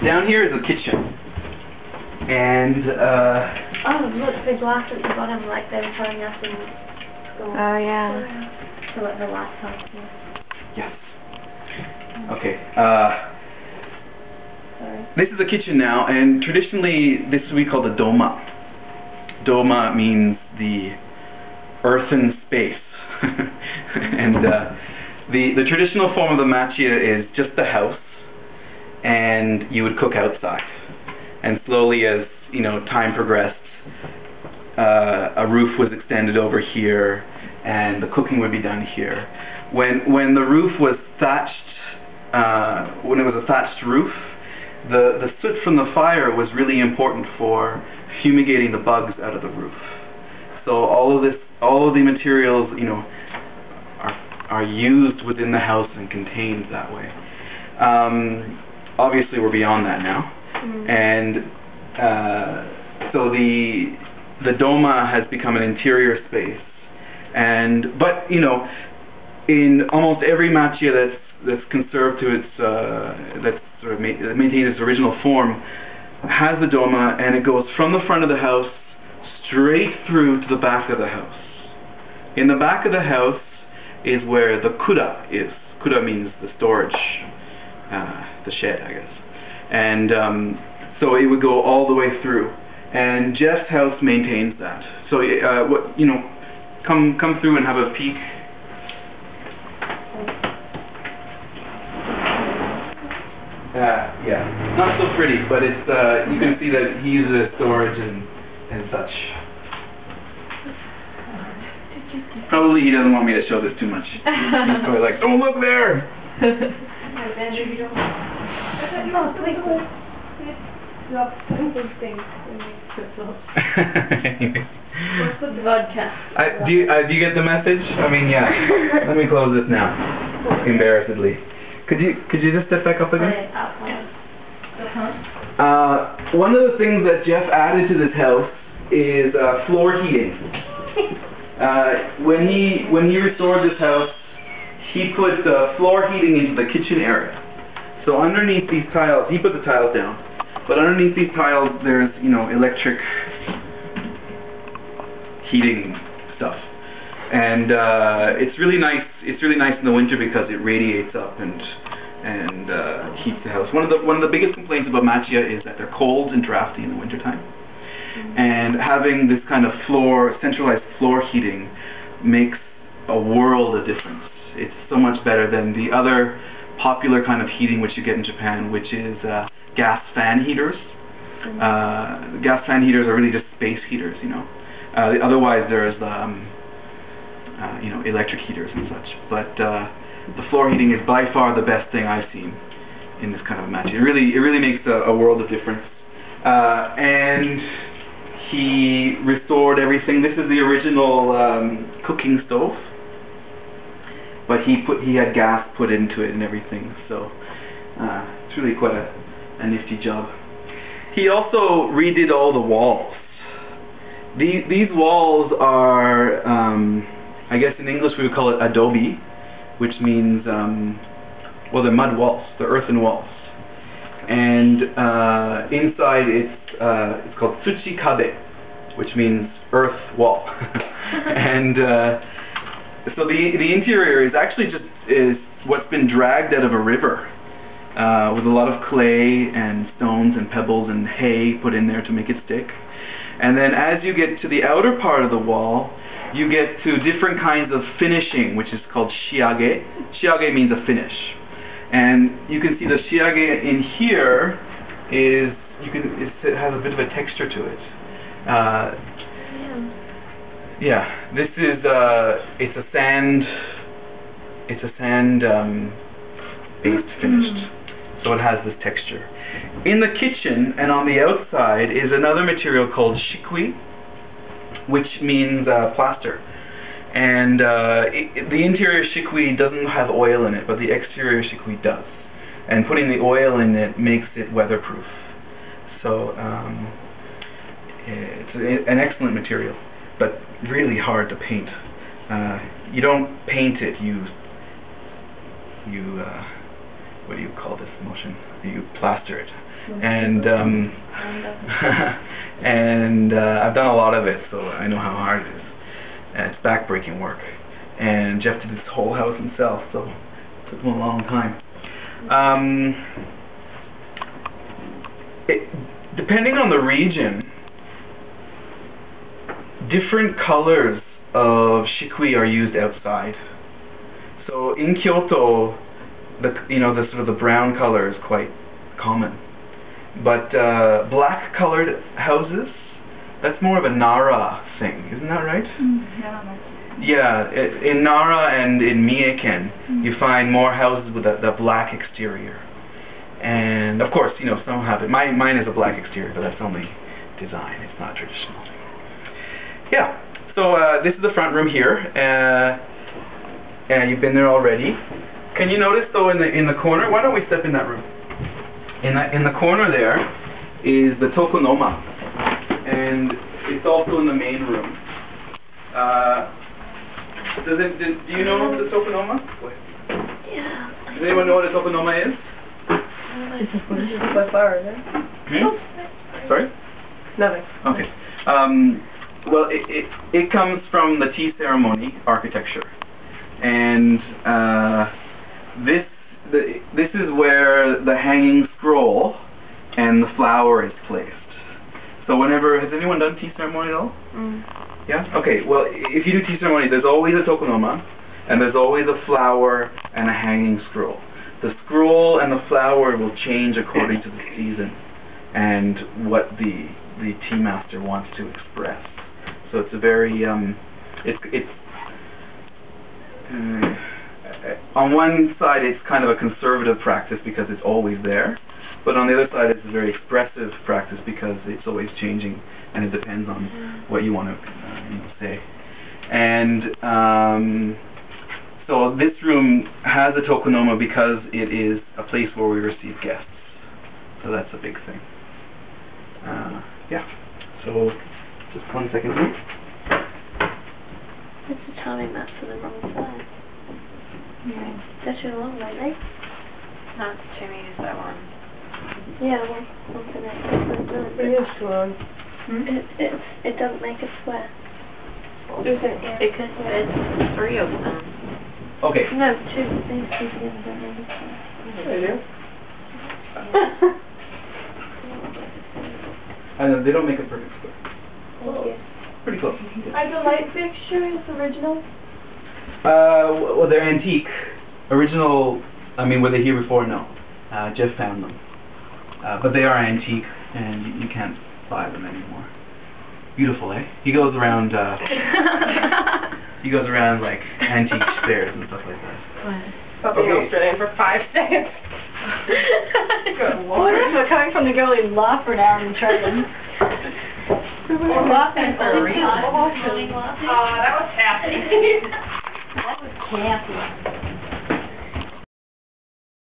down here is the kitchen. And, oh, look, the glass at the bottom, like they were showing us in school. Oh, yeah. So like the laptop, yeah. yes. Okay, Sorry. this is the kitchen now, and traditionally this we call the doma. Doma means the earthen space. And the traditional form of the Machiya is just the house, and you would cook outside. And slowly, as time progressed, a roof was extended over here, and the cooking would be done here. When the roof was thatched, when it was a thatched roof, the soot from the fire was really important for fumigating the bugs out of the roof. So all of the materials, are used within the house and contained that way. Obviously, we're beyond that now. And so the doma has become an interior space, but in almost every Machiya that's conserved to its that's sort of maintained its original form has the doma, and it goes from the front of the house straight through to the back of the house. In the back of the house is where the kura is. Kura means the storage, the shed, I guess. And so it would go all the way through, and Jeff's house maintains that. So come through and have a peek. Yeah, not so pretty, but it's you can see that he uses it as storage and such. Probably he doesn't want me to show this too much. He's probably like, don't look there. Vodka. Do you get the message? I mean, yeah. Let me close this now, embarrassedly. Could you just step back up again? One of the things that Jeff added to this house is floor heating. When he restored this house, he put floor heating into the kitchen area. So underneath these tiles, he put the tiles down, but underneath these tiles there's electric heating stuff, and it's really nice. It's really nice in the winter because it radiates up and heats the house. One of the biggest complaints about Machiya is that they're cold and drafty in the wintertime. And having this kind of centralized floor heating makes a world of difference. It's so much better than the other popular kind of heating which you get in Japan, which is gas fan heaters. Gas fan heaters are really just space heaters, Otherwise, there's electric heaters and such. But the floor heating is by far the best thing I've seen in this kind of Machiya. It really makes a world of difference. And he restored everything. This is the original cooking stove, but he had gas put into it and everything. So it's really quite a nifty job. He also redid all the walls. These walls are, I guess in English we would call it adobe, which means well, they're mud walls, they're earthen walls. And inside it's called tsuchi kabe, which means earth wall. And so the interior is actually is what's been dragged out of a river, with a lot of clay and stones and pebbles and hay put in there to make it stick. And then as you get to the outer part of the wall, you get to different kinds of finishing, which is called shiage. Shiage means a finish. And you can see the shiage in here it has a bit of a texture to it. Yeah, this is it's a sand based finished, so it has this texture. In the kitchen and on the outside is another material called shikui, which means plaster. And the interior shikui doesn't have oil in it, but the exterior shikui does. And putting the oil in it makes it weatherproof. So it's an excellent material, but really hard to paint. You don't paint it, you what do you call this motion? You plaster it. and and I've done a lot of it, so I know how hard it is. And it's backbreaking work. And Jeff did this whole house himself, so it took him a long time. Depending on the region, different colors of shikui are used outside. So in Kyoto, the sort of the brown color is quite common. But black colored houses, that's more of a Nara thing, isn't that right? Yeah, in Nara and in Mieiken, you find more houses with the black exterior. And of course, some have it. Mine is a black exterior, but that's only design. It's not traditional. Yeah. So this is the front room here, and you've been there already. Can you notice though in the corner? Why don't we step in that room? In the corner there is the tokunoma, and it's also in the main room. Do you know the tokunoma? Yeah. Does anyone know what a tokunoma is? This is by far, isn't it? Sorry? Nothing. Okay. Well, it comes from the tea ceremony architecture, and this is where the hanging scroll and the flower is placed. So has anyone done tea ceremony at all? Yeah? Okay, well, if you do tea ceremony, there's always a tokunoma, and there's always a flower and a hanging scroll. The scroll and the flower will change according to the season and what the tea master wants to express. So it's a very, on one side it's kind of a conservative practice because it's always there, but on the other side it's a very expressive practice because it's always changing and it depends on what you want to say. And so this room has a tokunoma because it is a place where we receive guests. So that's a big thing. Yeah. So just 1 second here. It's the timing map for the wrong side. They're too long, aren't they? Not to use that one. Yeah, one for next. It is too long. It doesn't make a square. Because it's 3 of them. Okay. No, 2. These two together don't make a square. They do. I know, they don't make a perfect square. Thank you. Pretty close. Are the light fixtures original? Well, they're antique. Original, were they here before? No. Jeff found them. But they are antique, and you can't buy them anymore. Beautiful, eh? He goes around like antique stairs and stuff like that. About being Australian for 5 seconds. Good Lord. So coming from the girl who laughed for an hour in the train. We're laughing for a reason. That was happy. That was camp.